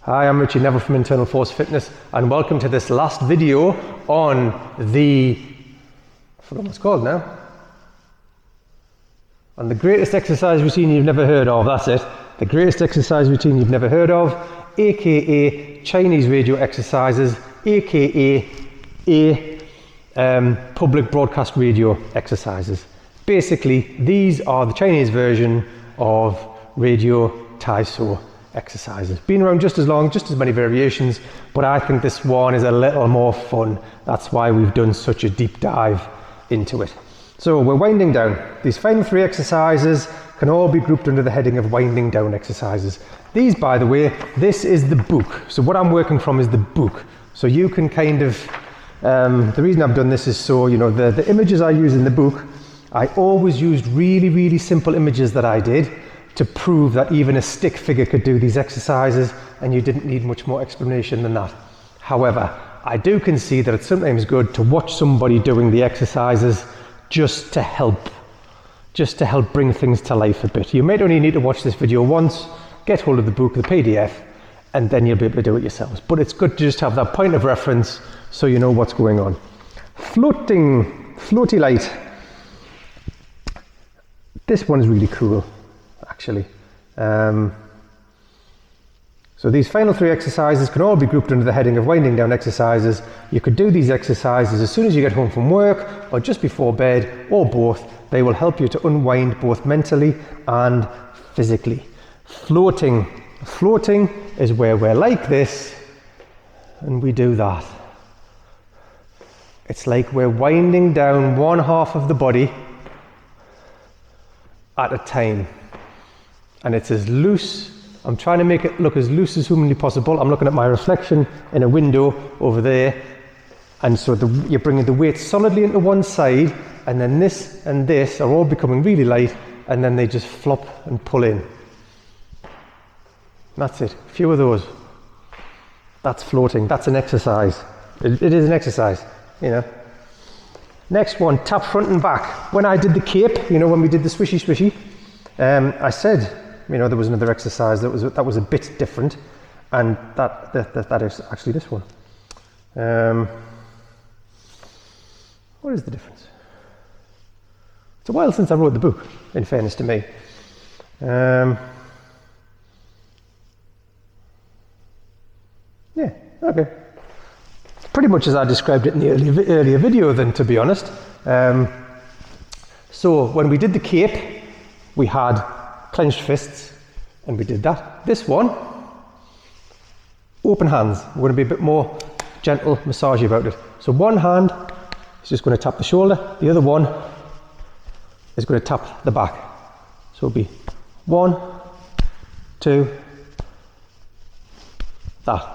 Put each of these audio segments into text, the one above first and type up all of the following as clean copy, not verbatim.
Hi, I'm Richie Neville from Internal Force Fitness, and welcome to this last video on I forgot what it's called now. On the greatest exercise routine you've never heard of, that's it. The greatest exercise routine you've never heard of, aka Chinese radio exercises, aka public broadcast radio exercises. Basically, these are the Chinese version of radio Tai So exercises. Been around just as long, just as many variations, but I think this one is a little more fun. That's why we've done such a deep dive into it. So we're winding down. These final 3 exercises can all be grouped under the heading of winding down exercises. These, by the way, this is the book. So what I'm working from is the book. So you can kind of, the reason I've done this is so, you know, the images I use in the book, I always used really simple images that I did to prove that even a stick figure could do these exercises, and you didn't need much more explanation than that. However, I do concede that it's sometimes good to watch somebody doing the exercises just to help bring things to life a bit. You might only need to watch this video once, get hold of the book, the PDF, and then you'll be able to do it yourselves. But it's good to just have that point of reference so you know what's going on. Floaty light. This one is really cool, actually. So these final 3 exercises can all be grouped under the heading of winding down exercises. You could do these exercises as soon as you get home from work or just before bed, or both. They will help you to unwind both mentally and physically. Floating is where we're like this and we do that. It's like we're winding down one half of the body at a time. And it's as loose. I'm trying to make it look as loose as humanly possible. I'm looking at my reflection in a window over there. And so you're bringing the weight solidly into one side, and then this and this are all becoming really light, and then they just flop and pull in. That's it. A few of those. That's floating. That's an exercise. It is an exercise, you know. Next one, tap front and back. When I did the cape, you know, when we did the swishy, I said, you know, there was another exercise that was a bit different, and that is actually this one. What is the difference? It's a while since I wrote the book, in fairness to me. Yeah, okay. Pretty much as I described it in the earlier video then, to be honest. So when we did the cape, we had clenched fists, and we did that. This one, open hands. We're going to be a bit more gentle, massagey about it. So one hand is just going to tap the shoulder, the other one is going to tap the back. So it'll be 1, 2, that.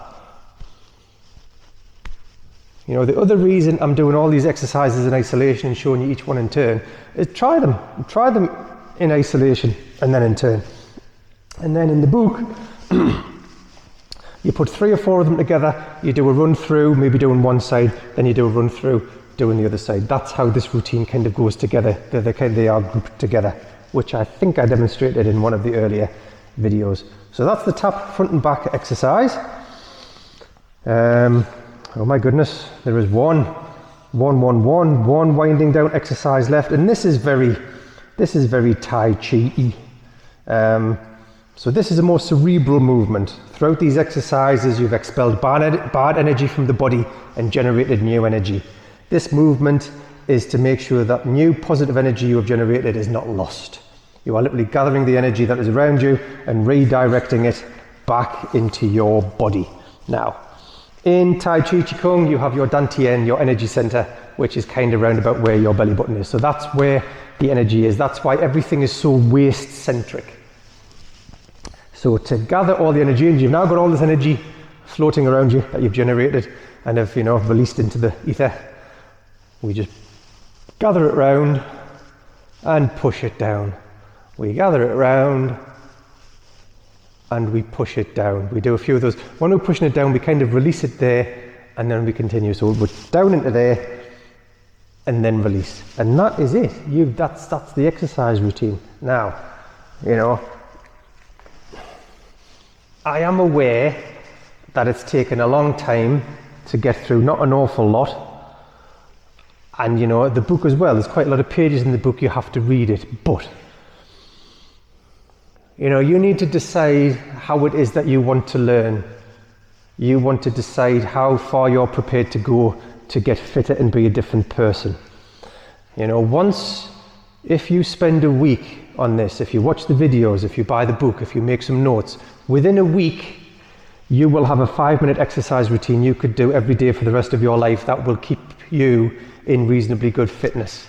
You know, the other reason I'm doing all these exercises in isolation and showing you each one in turn is try them in isolation and then in turn. And then in the book, you put 3 or 4 of them together, you do a run through, maybe doing one side, then you do a run through, doing the other side. That's how this routine kind of goes together. They are grouped together, which I think I demonstrated in one of the earlier videos. So that's the tap front and back exercise. Oh my goodness, there is one winding down exercise left, and this is very Tai Chi-y. So this is a more cerebral movement. Throughout these exercises, you've expelled bad energy from the body and generated new energy. This movement is to make sure that new positive energy you have generated is not lost. You are literally gathering the energy that is around you and redirecting it back into your body. Now, in Tai Chi Qigong, you have your Dantian, your energy center, which is kind of round about where your belly button is. So that's where the energy is. That's why everything is so waist-centric. So to gather all the energy, and you've now got all this energy floating around you that you've generated and have, you know, released into the ether, we just gather it round and push it down. We gather it round and we push it down. We do a few of those. When we're pushing it down, we kind of release it there, and then we continue. So we're down into there and then release. And that is it. That's the exercise routine. Now, you know, I am aware that it's taken a long time to get through, not an awful lot. And you know, the book as well, there's quite a lot of pages in the book, you have to read it, but you know, you need to decide how it is that you want to learn. You want to decide how far you're prepared to go to get fitter and be a different person. You know, if you spend a week on this, if you watch the videos, if you buy the book, if you make some notes, within a week, you will have a 5-minute exercise routine you could do every day for the rest of your life that will keep you in reasonably good fitness.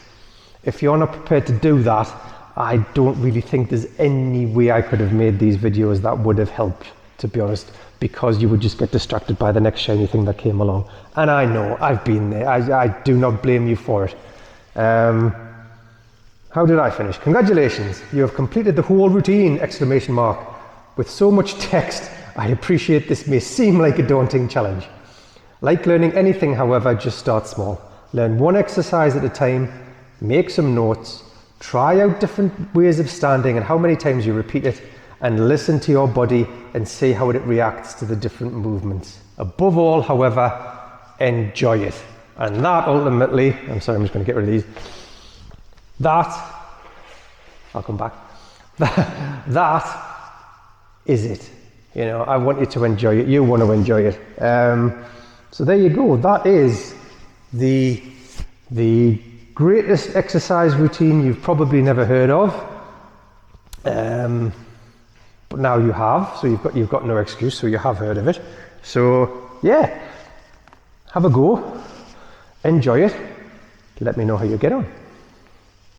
If you're not prepared to do that, I don't really think there's any way I could have made these videos that would have helped, to be honest, because you would just get distracted by the next shiny thing that came along. And I know, I've been there. I do not blame you for it. How did I finish? Congratulations, you have completed the whole routine! Exclamation mark. With so much text, I appreciate this may seem like a daunting challenge. Like learning anything, however, just start small. Learn one exercise at a time, make some notes, try out different ways of standing and how many times you repeat it, and listen to your body and see how it reacts to the different movements. Above all, however, enjoy it. And that ultimately, I'm sorry, I'm just going to get rid of these. I'll come back. That is it. You know, I want you to enjoy it. You want to enjoy it. So there you go. That is the greatest exercise routine you've probably never heard of. But now you have, so you've got no excuse, so you have heard of it. So yeah, have a go, enjoy it, let me know how you get on.